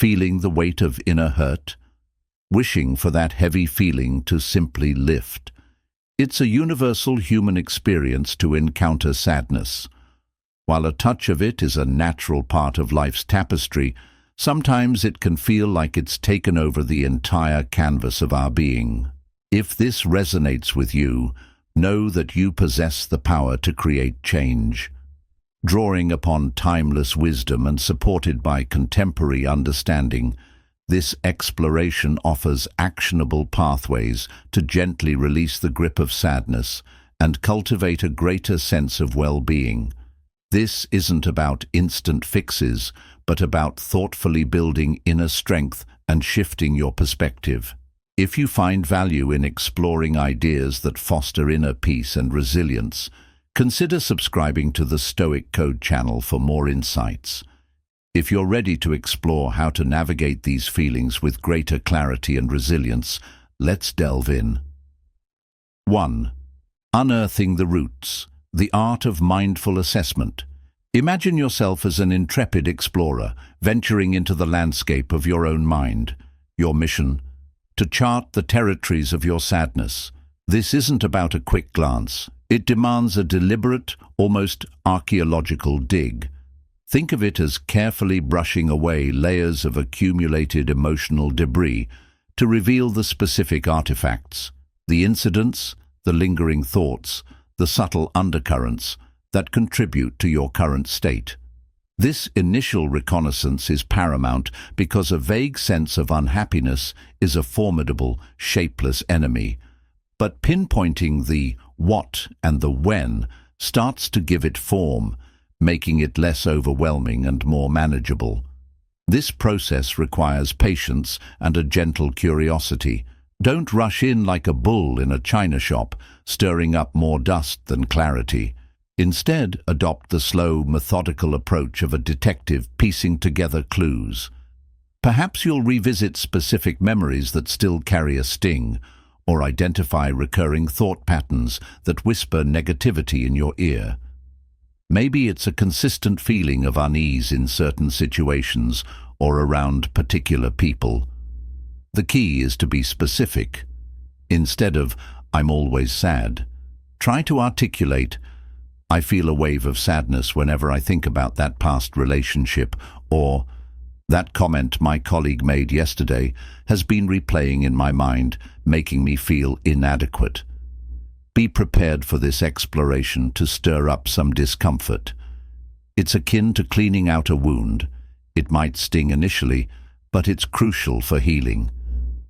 feeling the weight of inner hurt, wishing for that heavy feeling to simply lift. It's a universal human experience to encounter sadness. While a touch of it is a natural part of life's tapestry, sometimes it can feel like it's taken over the entire canvas of our being. If this resonates with you, know that you possess the power to create change. Drawing upon timeless wisdom and supported by contemporary understanding, this exploration offers actionable pathways to gently release the grip of sadness and cultivate a greater sense of well-being. This isn't about instant fixes, but about thoughtfully building inner strength and shifting your perspective. If you find value in exploring ideas that foster inner peace and resilience, consider subscribing to the Stoic Code channel for more insights. If you're ready to explore how to navigate these feelings with greater clarity and resilience, let's delve in. 1. Unearthing the roots, the art of mindful assessment. Imagine yourself as an intrepid explorer, venturing into the landscape of your own mind. Your mission? To chart the territories of your sadness. This isn't about a quick glance. It demands a deliberate, almost archaeological dig. Think of it as carefully brushing away layers of accumulated emotional debris to reveal the specific artifacts, the incidents, the lingering thoughts, the subtle undercurrents that contribute to your current state. This initial reconnaissance is paramount because a vague sense of unhappiness is a formidable, shapeless enemy. But pinpointing the what and the when starts to give it form, making it less overwhelming and more manageable. This process requires patience and a gentle curiosity. Don't rush in like a bull in a china shop, stirring up more dust than clarity. Instead, adopt the slow, methodical approach of a detective piecing together clues. Perhaps you'll revisit specific memories that still carry a sting, or identify recurring thought patterns that whisper negativity in your ear. Maybe it's a consistent feeling of unease in certain situations or around particular people. The key is to be specific. Instead of, "I'm always sad," try to articulate, "I feel a wave of sadness whenever I think about that past relationship," or "That comment my colleague made yesterday has been replaying in my mind, making me feel inadequate." Be prepared for this exploration to stir up some discomfort. It's akin to cleaning out a wound. It might sting initially, but it's crucial for healing.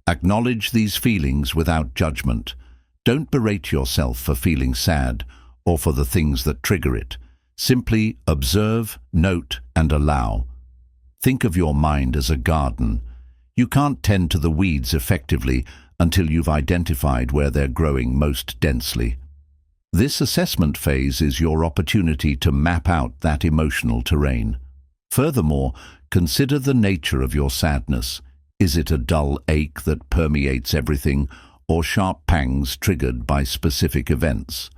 Acknowledge these feelings without judgment. Don't berate yourself for feeling sad or for the things that trigger it. Simply observe, note, and allow. Think of your mind as a garden. You can't tend to the weeds effectively until you've identified where they're growing most densely. This assessment phase is your opportunity to map out that emotional terrain. Furthermore, consider the nature of your sadness. Is it a dull ache that permeates everything, or sharp pangs triggered by specific events?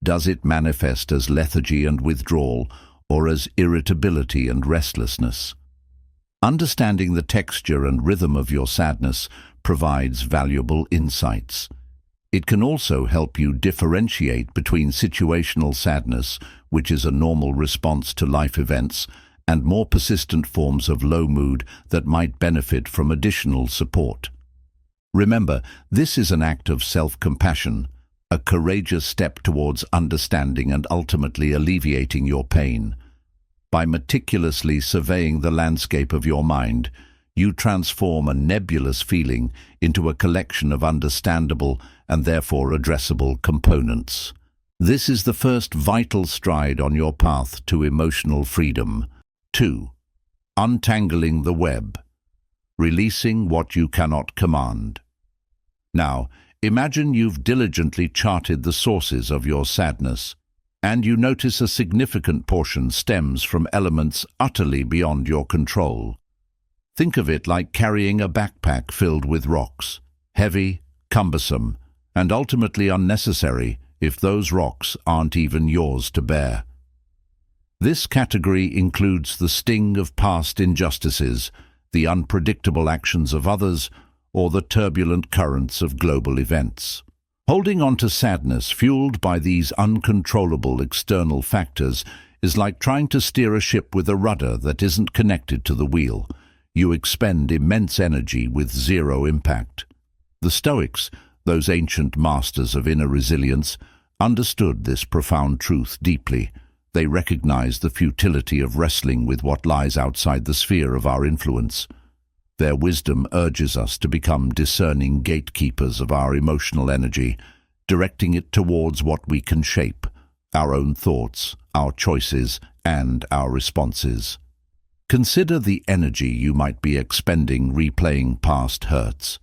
Does it manifest as lethargy and withdrawal, or as irritability and restlessness? Understanding the texture and rhythm of your sadness provides valuable insights. It can also help you differentiate between situational sadness, which is a normal response to life events, and more persistent forms of low mood that might benefit from additional support. Remember, this is an act of self-compassion, a courageous step towards understanding and ultimately alleviating your pain. By meticulously surveying the landscape of your mind, you transform a nebulous feeling into a collection of understandable and therefore addressable components. This is the first vital stride on your path to emotional freedom. 2. Untangling the web. Releasing what you cannot command. Now, imagine you've diligently charted the sources of your sadness, and you notice a significant portion stems from elements utterly beyond your control. Think of it like carrying a backpack filled with rocks, heavy, cumbersome, and ultimately unnecessary if those rocks aren't even yours to bear. This category includes the sting of past injustices, the unpredictable actions of others, or the turbulent currents of global events. Holding on to sadness fueled by these uncontrollable external factors is like trying to steer a ship with a rudder that isn't connected to the wheel. You expend immense energy with zero impact. The Stoics, those ancient masters of inner resilience, understood this profound truth deeply. They recognized the futility of wrestling with what lies outside the sphere of our influence. Their wisdom urges us to become discerning gatekeepers of our emotional energy, directing it towards what we can shape: our own thoughts, our choices, and our responses. Consider the energy you might be expending replaying past hurts.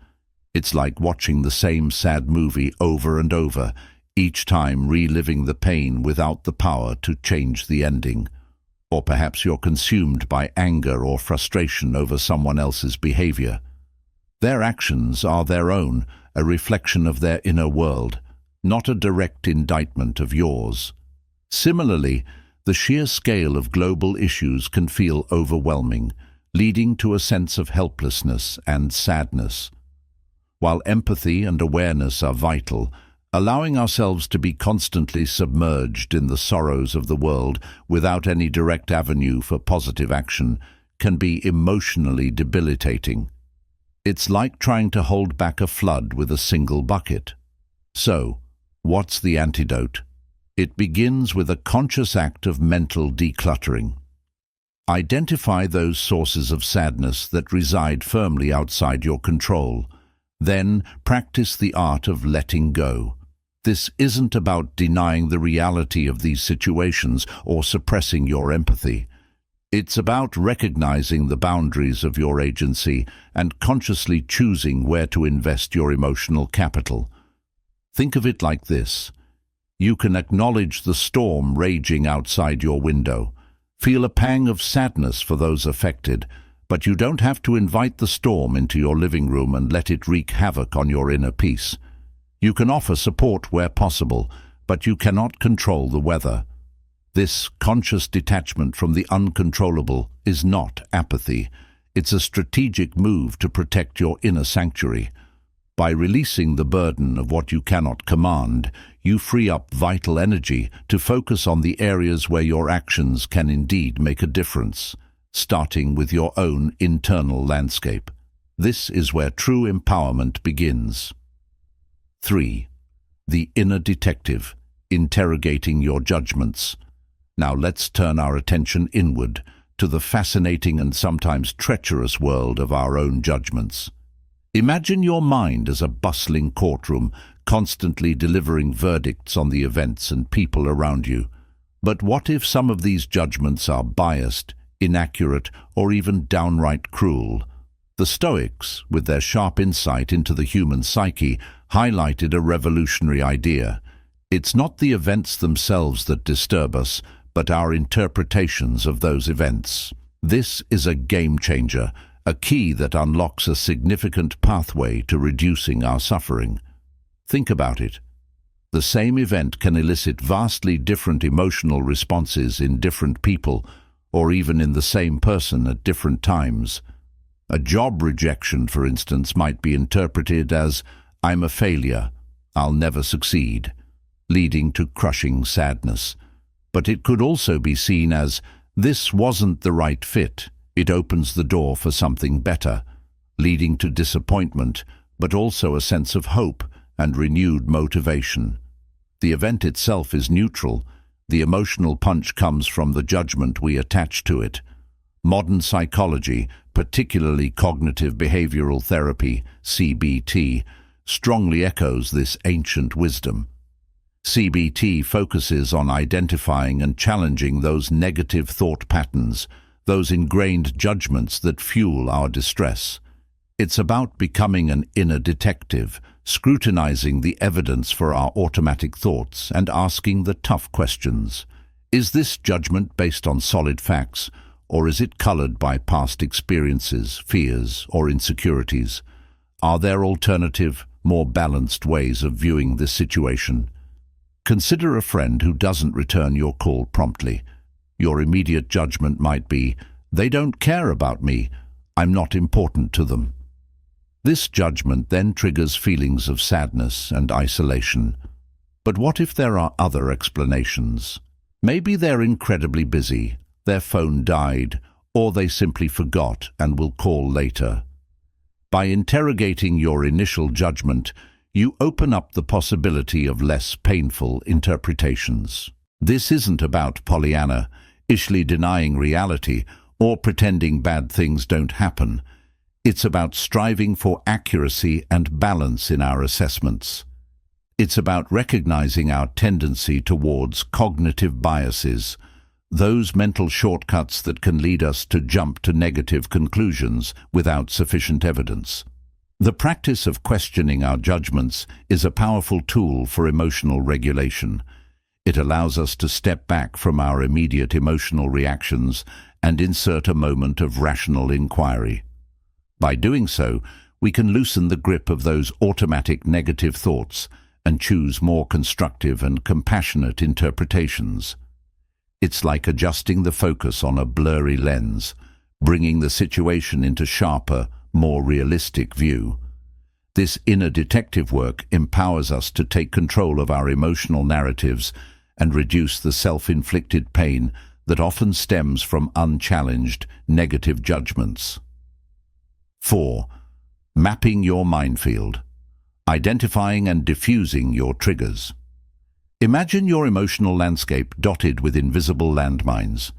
It's like watching the same sad movie over and over, each time reliving the pain without the power to change the ending. Or perhaps you're consumed by anger or frustration over someone else's behavior. Their actions are their own, a reflection of their inner world, not a direct indictment of yours. Similarly, the sheer scale of global issues can feel overwhelming, leading to a sense of helplessness and sadness. While empathy and awareness are vital, allowing ourselves to be constantly submerged in the sorrows of the world without any direct avenue for positive action can be emotionally debilitating. It's like trying to hold back a flood with a single bucket. So, what's the antidote? It begins with a conscious act of mental decluttering. Identify those sources of sadness that reside firmly outside your control. Then practice the art of letting go. This isn't about denying the reality of these situations or suppressing your empathy. It's about recognizing the boundaries of your agency and consciously choosing where to invest your emotional capital. Think of it like this. You can acknowledge the storm raging outside your window, feel a pang of sadness for those affected, but you don't have to invite the storm into your living room and let it wreak havoc on your inner peace. You can offer support where possible, but you cannot control the weather. This conscious detachment from the uncontrollable is not apathy. It's a strategic move to protect your inner sanctuary. By releasing the burden of what you cannot command, you free up vital energy to focus on the areas where your actions can indeed make a difference, starting with your own internal landscape. This is where true empowerment begins. 3. The inner detective, interrogating your judgments. Now let's turn our attention inward to the fascinating and sometimes treacherous world of our own judgments. Imagine your mind as a bustling courtroom, constantly delivering verdicts on the events and people around you. But what if some of these judgments are biased, inaccurate, or even downright cruel? The Stoics, with their sharp insight into the human psyche, highlighted a revolutionary idea. It's not the events themselves that disturb us, but our interpretations of those events. This is a game-changer, a key that unlocks a significant pathway to reducing our suffering. Think about it. The same event can elicit vastly different emotional responses in different people, or even in the same person at different times. A job rejection, for instance, might be interpreted as, "I'm a failure, I'll never succeed," leading to crushing sadness. But it could also be seen as, "This wasn't the right fit, it opens the door for something better," leading to disappointment, but also a sense of hope and renewed motivation. The event itself is neutral. The emotional punch comes from the judgment we attach to it. Modern psychology, particularly cognitive behavioral therapy, CBT, strongly echoes this ancient wisdom. CBT focuses on identifying and challenging those negative thought patterns, those ingrained judgments that fuel our distress. It's about becoming an inner detective, scrutinizing the evidence for our automatic thoughts and asking the tough questions. Is this judgment based on solid facts, or is it colored by past experiences, fears, or insecurities? Are there alternative, more balanced ways of viewing this situation? Consider a friend who doesn't return your call promptly. Your immediate judgment might be, "They don't care about me. I'm not important to them. This judgment then triggers feelings of sadness and isolation. But what if there are other explanations? Maybe they're incredibly busy, their phone died, or they simply forgot and will call later. By interrogating your initial judgment, you open up the possibility of less painful interpretations. This isn't about Pollyanna-ishly denying reality or pretending bad things don't happen. It's about striving for accuracy and balance in our assessments. It's about recognizing our tendency towards cognitive biases, those mental shortcuts that can lead us to jump to negative conclusions without sufficient evidence. The practice of questioning our judgments is a powerful tool for emotional regulation. It allows us to step back from our immediate emotional reactions and insert a moment of rational inquiry. By doing so, we can loosen the grip of those automatic negative thoughts and choose more constructive and compassionate interpretations. It's like adjusting the focus on a blurry lens, bringing the situation into sharper, more realistic view. This inner detective work empowers us to take control of our emotional narratives and reduce the self-inflicted pain that often stems from unchallenged negative judgments. 4. Mapping your minefield. Identifying and diffusing your triggers. Imagine your emotional landscape dotted with invisible landmines.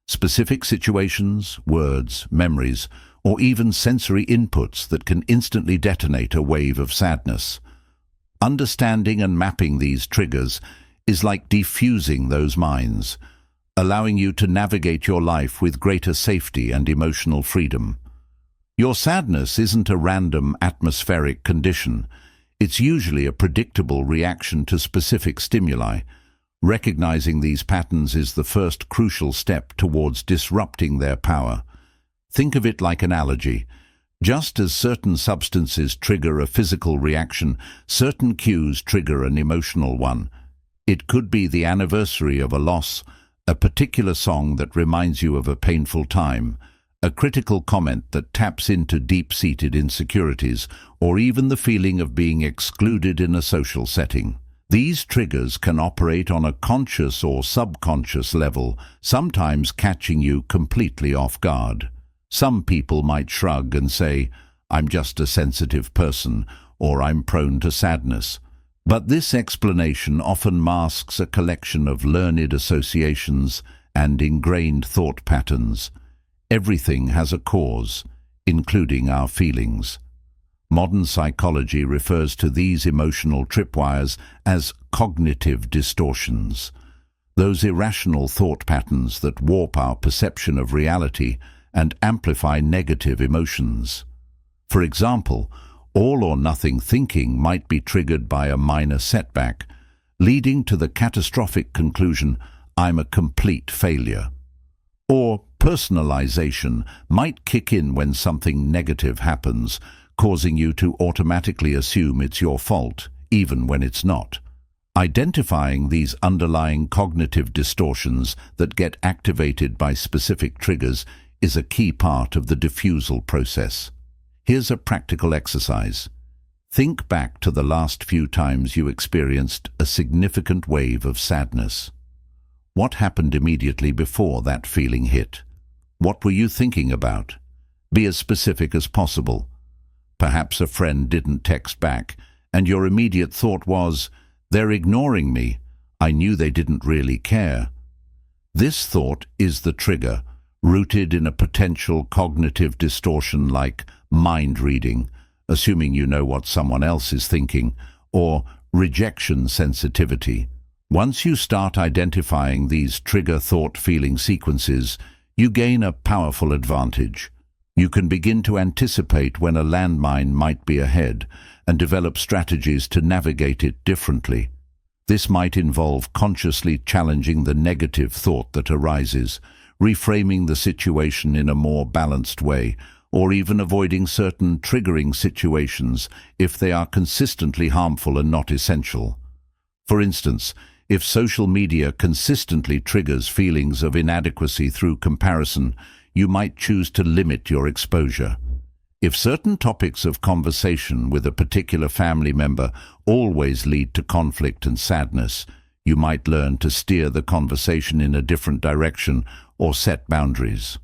Specific situations, words, memories, or even sensory inputs that can instantly detonate a wave of sadness. Understanding and mapping these triggers is like defusing those mines, allowing you to navigate your life with greater safety and emotional freedom. Your sadness isn't a random atmospheric condition. It's usually a predictable reaction to specific stimuli. Recognizing these patterns is the first crucial step towards disrupting their power. Think of it like an allergy. Just as certain substances trigger a physical reaction, certain cues trigger an emotional one. It could be the anniversary of a loss, a particular song that reminds you of a painful time, a critical comment that taps into deep-seated insecurities, or even the feeling of being excluded in a social setting. These triggers can operate on a conscious or subconscious level, sometimes catching you completely off guard. Some people might shrug and say, "I'm just a sensitive person," or "I'm prone to sadness." But this explanation often masks a collection of learned associations and ingrained thought patterns. Everything has a cause, including our feelings. Modern psychology refers to these emotional tripwires as cognitive distortions, those irrational thought patterns that warp our perception of reality and amplify negative emotions. For example, all-or-nothing thinking might be triggered by a minor setback, leading to the catastrophic conclusion, "I'm a complete failure." Or personalization might kick in when something negative happens, causing you to automatically assume it's your fault, even when it's not. Identifying these underlying cognitive distortions that get activated by specific triggers is a key part of the diffusal process. Here's a practical exercise. Think back to the last few times you experienced a significant wave of sadness. What happened immediately before that feeling hit? What were you thinking about? Be as specific as possible. Perhaps a friend didn't text back, and your immediate thought was, "They're ignoring me. I knew they didn't really care." This thought is the trigger, rooted in a potential cognitive distortion like mind reading, assuming you know what someone else is thinking, or rejection sensitivity. Once you start identifying these trigger thought-feeling sequences, you gain a powerful advantage. You can begin to anticipate when a landmine might be ahead and develop strategies to navigate it differently. This might involve consciously challenging the negative thought that arises, reframing the situation in a more balanced way, or even avoiding certain triggering situations if they are consistently harmful and not essential. For instance, if social media consistently triggers feelings of inadequacy through comparison, you might choose to limit your exposure. If certain topics of conversation with a particular family member always lead to conflict and sadness, you might learn to steer the conversation in a different direction or set boundaries.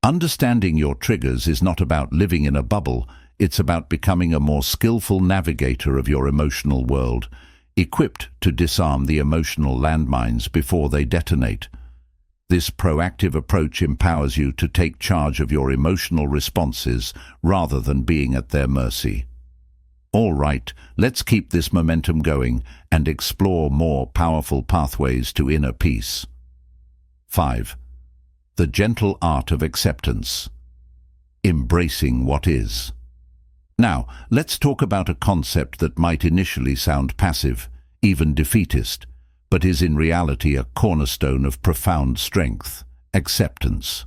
Understanding your triggers is not about living in a bubble, it's about becoming a more skillful navigator of your emotional world, equipped to disarm the emotional landmines before they detonate. This proactive approach empowers you to take charge of your emotional responses rather than being at their mercy. All right, let's keep this momentum going and explore more powerful pathways to inner peace. 5. The gentle art of acceptance. Embracing what is. Now, let's talk about a concept that might initially sound passive, even defeatist, but is in reality a cornerstone of profound strength: acceptance.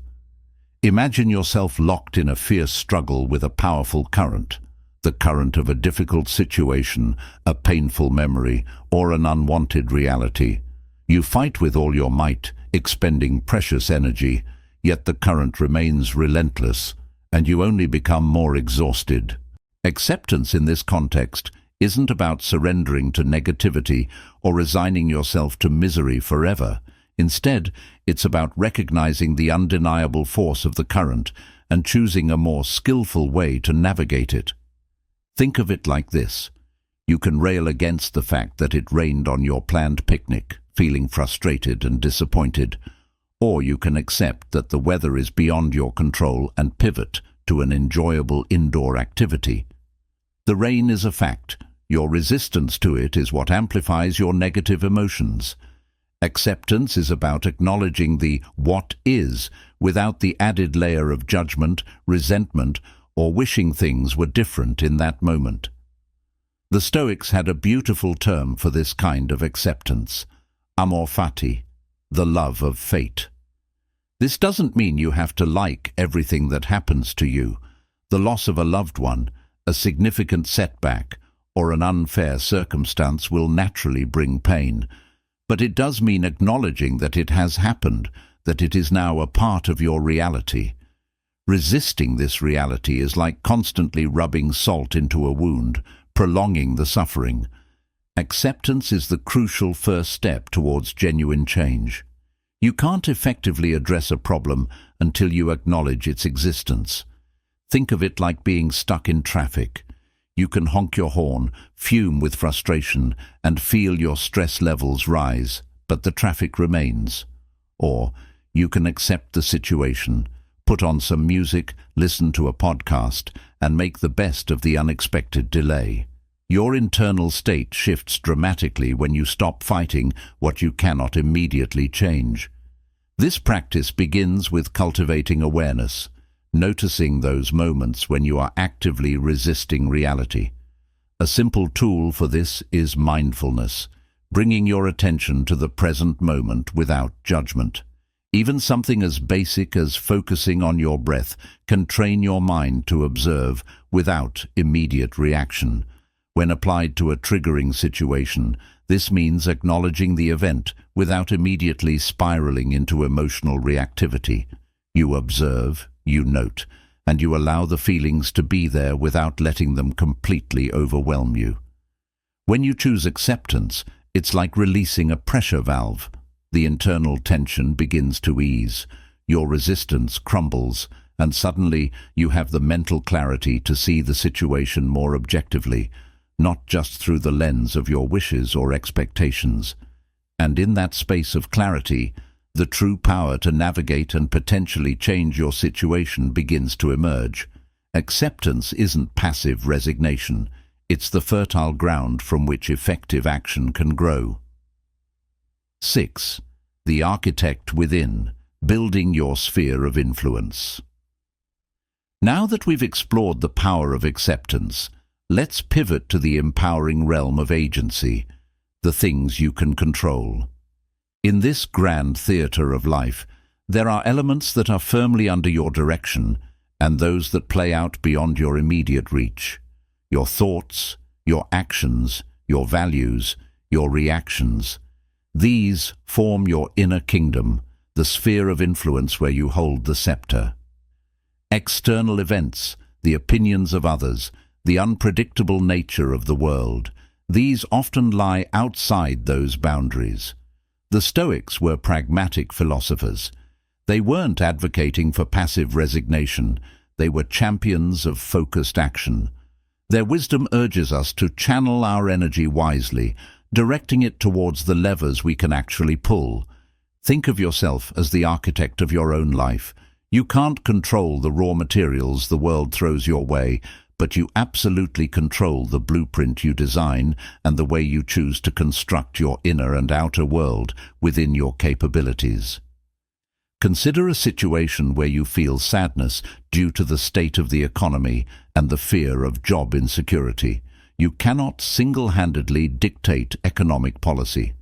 Imagine yourself locked in a fierce struggle with a powerful current, the current of a difficult situation, a painful memory, or an unwanted reality. You fight with all your might, expending precious energy, yet the current remains relentless, and you only become more exhausted. Acceptance in this context isn't about surrendering to negativity or resigning yourself to misery forever. Instead, it's about recognizing the undeniable force of the current and choosing a more skillful way to navigate it. Think of it like this. You can rail against the fact that it rained on your planned picnic, feeling frustrated and disappointed, or you can accept that the weather is beyond your control and pivot to an enjoyable indoor activity. The rain is a fact. Your resistance to it is what amplifies your negative emotions. Acceptance is about acknowledging the what is without the added layer of judgment, resentment, or wishing things were different in that moment. The Stoics had a beautiful term for this kind of acceptance: amor fati, the love of fate. This doesn't mean you have to like everything that happens to you. The loss of a loved one, a significant setback, or an unfair circumstance will naturally bring pain, but it does mean acknowledging that it has happened, that it is now a part of your reality. Resisting this reality is like constantly rubbing salt into a wound, prolonging the suffering. Acceptance is the crucial first step towards genuine change. You can't effectively address a problem until you acknowledge its existence. Think of it like being stuck in traffic. You can honk your horn, fume with frustration, and feel your stress levels rise, but the traffic remains. Or you can accept the situation, put on some music, listen to a podcast, and make the best of the unexpected delay. Your internal state shifts dramatically when you stop fighting what you cannot immediately change. This practice begins with cultivating awareness, noticing those moments when you are actively resisting reality. A simple tool for this is mindfulness, bringing your attention to the present moment without judgment. Even something as basic as focusing on your breath can train your mind to observe without immediate reaction. When applied to a triggering situation, this means acknowledging the event without immediately spiraling into emotional reactivity. You observe, you note, and you allow the feelings to be there without letting them completely overwhelm you. When you choose acceptance, it's like releasing a pressure valve. The internal tension begins to ease, your resistance crumbles, and suddenly you have the mental clarity to see the situation more objectively, not just through the lens of your wishes or expectations. And in that space of clarity, the true power to navigate and potentially change your situation begins to emerge. Acceptance isn't passive resignation. It's the fertile ground from which effective action can grow. 6. The architect within, building your sphere of influence. Now that we've explored the power of acceptance, let's pivot to the empowering realm of agency, the things you can control. In this grand theatre of life, there are elements that are firmly under your direction and those that play out beyond your immediate reach. Your thoughts, your actions, your values, your reactions. These form your inner kingdom, the sphere of influence where you hold the scepter. External events, the opinions of others, the unpredictable nature of the world, these often lie outside those boundaries. The Stoics were pragmatic philosophers. They weren't advocating for passive resignation. They were champions of focused action. Their wisdom urges us to channel our energy wisely, directing it towards the levers we can actually pull. Think of yourself as the architect of your own life. You can't control the raw materials the world throws your way, but you absolutely control the blueprint you design and the way you choose to construct your inner and outer world within your capabilities. Consider a situation where you feel sadness due to the state of the economy and the fear of job insecurity. You cannot single-handedly dictate economic policy.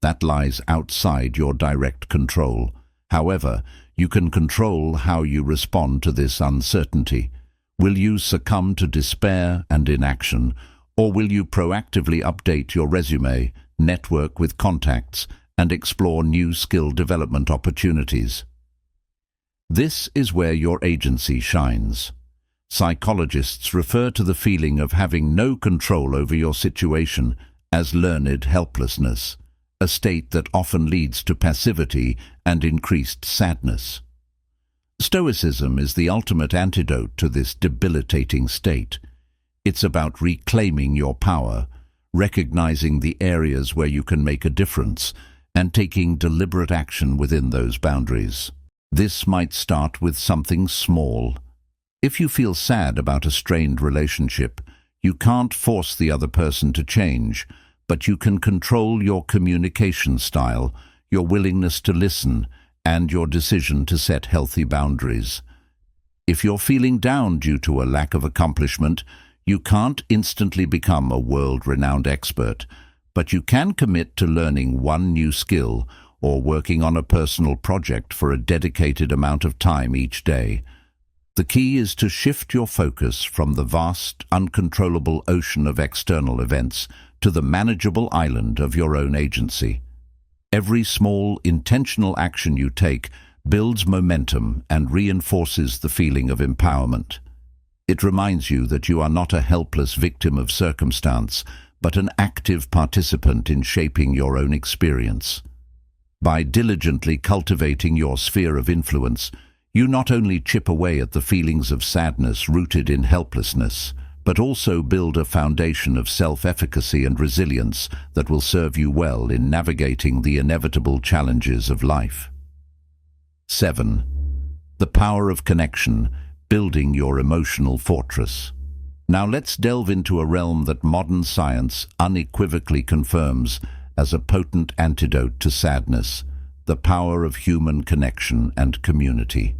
That lies outside your direct control. However, you can control how you respond to this uncertainty. Will you succumb to despair and inaction, or will you proactively update your resume, network with contacts, and explore new skill development opportunities? This is where your agency shines. Psychologists refer to the feeling of having no control over your situation as learned helplessness, a state that often leads to passivity and increased sadness. Stoicism is the ultimate antidote to this debilitating state. It's about reclaiming your power, recognizing the areas where you can make a difference, and taking deliberate action within those boundaries. This might start with something small. If you feel sad about a strained relationship, you can't force the other person to change, but you can control your communication style, your willingness to listen, and your decision to set healthy boundaries. If you're feeling down due to a lack of accomplishment, you can't instantly become a world-renowned expert, but you can commit to learning one new skill or working on a personal project for a dedicated amount of time each day. The key is to shift your focus from the vast, uncontrollable ocean of external events to the manageable island of your own agency. Every small, intentional action you take builds momentum and reinforces the feeling of empowerment. It reminds you that you are not a helpless victim of circumstance, but an active participant in shaping your own experience. By diligently cultivating your sphere of influence, you not only chip away at the feelings of sadness rooted in helplessness, but also build a foundation of self-efficacy and resilience that will serve you well in navigating the inevitable challenges of life. 7. The power of connection, building your emotional fortress. Now let's delve into a realm that modern science unequivocally confirms as a potent antidote to sadness, the power of human connection and community.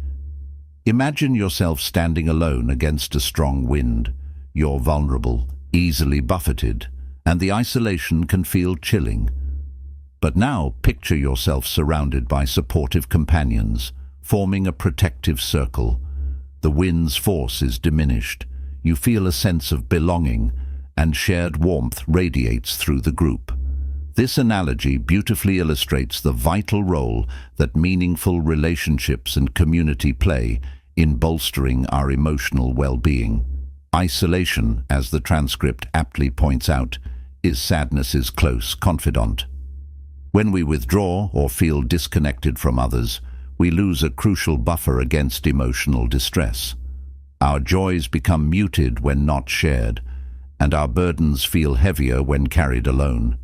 Imagine yourself standing alone against a strong wind. You're vulnerable, easily buffeted, and the isolation can feel chilling. But now picture yourself surrounded by supportive companions, forming a protective circle. The wind's force is diminished. You feel a sense of belonging, and shared warmth radiates through the group. This analogy beautifully illustrates the vital role that meaningful relationships and community play in bolstering our emotional well-being. Isolation, as the transcript aptly points out, is sadness's close confidant. When we withdraw or feel disconnected from others, we lose a crucial buffer against emotional distress. Our joys become muted when not shared, and our burdens feel heavier when carried alone.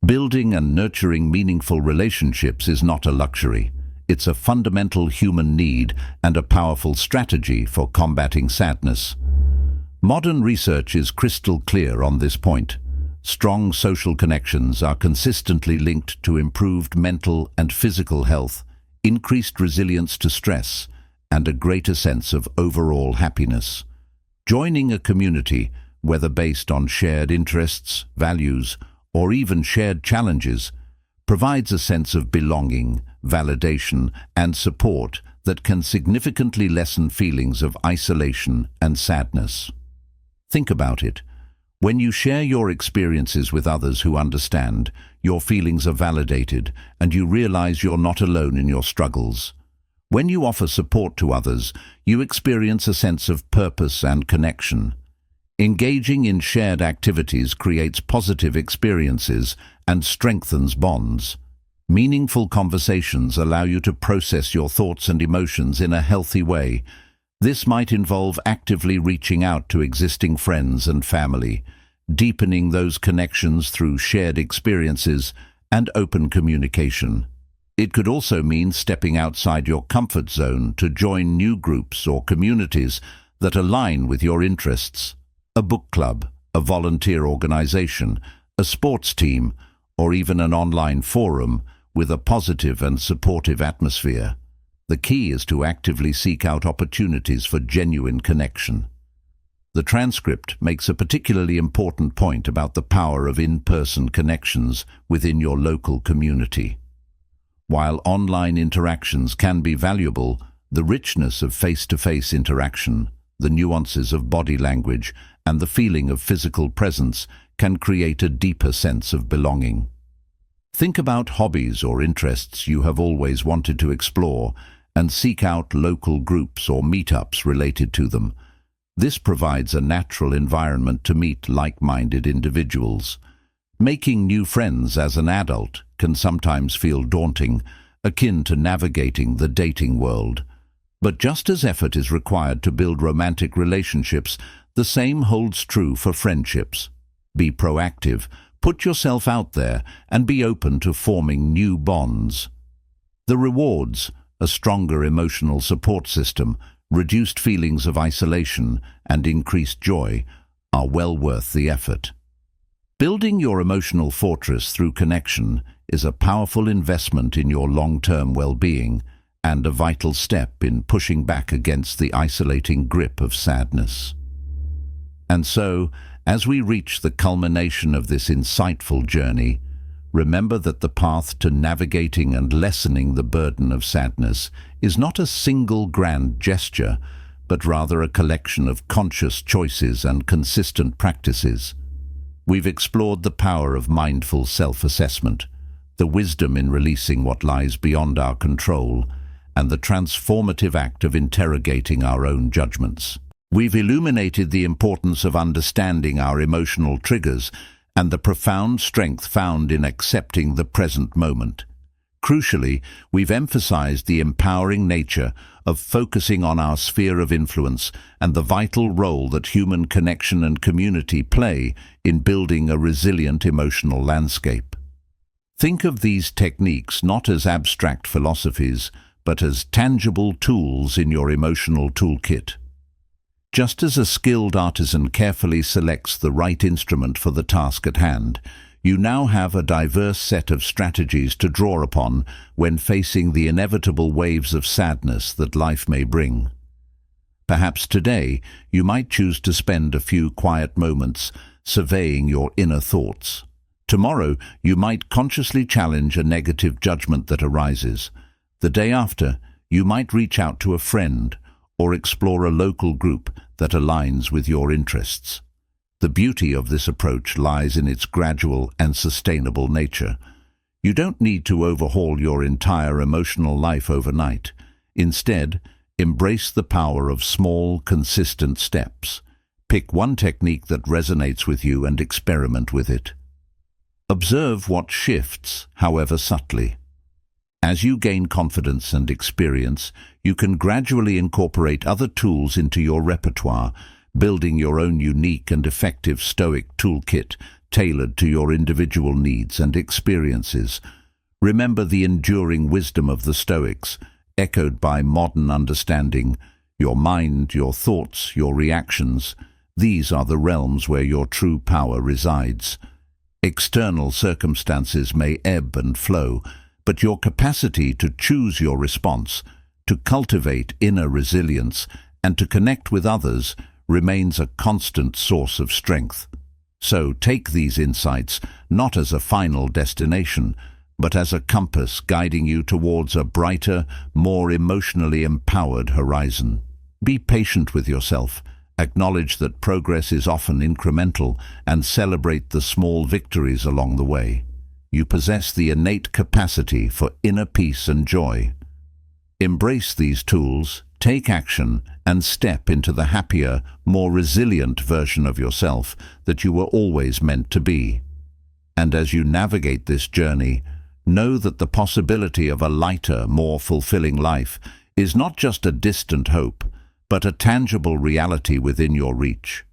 Building and nurturing meaningful relationships is not a luxury. It's a fundamental human need and a powerful strategy for combating sadness. Modern research is crystal clear on this point. Strong social connections are consistently linked to improved mental and physical health, increased resilience to stress, and a greater sense of overall happiness. Joining a community, whether based on shared interests, values, or even shared challenges, provides a sense of belonging, validation, and support that can significantly lessen feelings of isolation and sadness. Think about it. When you share your experiences with others who understand, your feelings are validated and you realize you're not alone in your struggles. When you offer support to others, you experience a sense of purpose and connection. Engaging in shared activities creates positive experiences and strengthens bonds. Meaningful conversations allow you to process your thoughts and emotions in a healthy way. This might involve actively reaching out to existing friends and family, deepening those connections through shared experiences and open communication. It could also mean stepping outside your comfort zone to join new groups or communities that align with your interests. A book club, a volunteer organization, a sports team, or even an online forum with a positive and supportive atmosphere. The key is to actively seek out opportunities for genuine connection. The transcript makes a particularly important point about the power of in-person connections within your local community. While online interactions can be valuable, the richness of face-to-face interaction, the nuances of body language, and the feeling of physical presence can create a deeper sense of belonging. Think about hobbies or interests you have always wanted to explore and seek out local groups or meetups related to them. This provides a natural environment to meet like-minded individuals. Making new friends as an adult can sometimes feel daunting, akin to navigating the dating world. But just as effort is required to build romantic relationships, the same holds true for friendships. Be proactive, put yourself out there, and be open to forming new bonds. The rewards, a stronger emotional support system, reduced feelings of isolation, and increased joy, are well worth the effort. Building your emotional fortress through connection is a powerful investment in your long-term well-being and a vital step in pushing back against the isolating grip of sadness. And so, as we reach the culmination of this insightful journey, remember that the path to navigating and lessening the burden of sadness is not a single grand gesture, but rather a collection of conscious choices and consistent practices. We've explored the power of mindful self-assessment, the wisdom in releasing what lies beyond our control, and the transformative act of interrogating our own judgments. We've illuminated the importance of understanding our emotional triggers and the profound strength found in accepting the present moment. Crucially, we've emphasized the empowering nature of focusing on our sphere of influence and the vital role that human connection and community play in building a resilient emotional landscape. Think of these techniques not as abstract philosophies, but as tangible tools in your emotional toolkit. Just as a skilled artisan carefully selects the right instrument for the task at hand, you now have a diverse set of strategies to draw upon when facing the inevitable waves of sadness that life may bring. Perhaps today you might choose to spend a few quiet moments surveying your inner thoughts. Tomorrow you might consciously challenge a negative judgment that arises. The day after, you might reach out to a friend or explore a local group that aligns with your interests. The beauty of this approach lies in its gradual and sustainable nature. You don't need to overhaul your entire emotional life overnight. Instead, embrace the power of small, consistent steps. Pick one technique that resonates with you and experiment with it. Observe what shifts, however subtly. As you gain confidence and experience, you can gradually incorporate other tools into your repertoire, building your own unique and effective Stoic toolkit tailored to your individual needs and experiences. Remember the enduring wisdom of the Stoics, echoed by modern understanding: your mind, your thoughts, your reactions. These are the realms where your true power resides. External circumstances may ebb and flow, but your capacity to choose your response, to cultivate inner resilience, and to connect with others remains a constant source of strength. So take these insights not as a final destination, but as a compass guiding you towards a brighter, more emotionally empowered horizon. Be patient with yourself Acknowledge that progress is often incremental and celebrate the small victories along the way. You possess the innate capacity for inner peace and joy. Embrace these tools, take action, and step into the happier, more resilient version of yourself that you were always meant to be. And as you navigate this journey, know that the possibility of a lighter, more fulfilling life is not just a distant hope, but a tangible reality within your reach.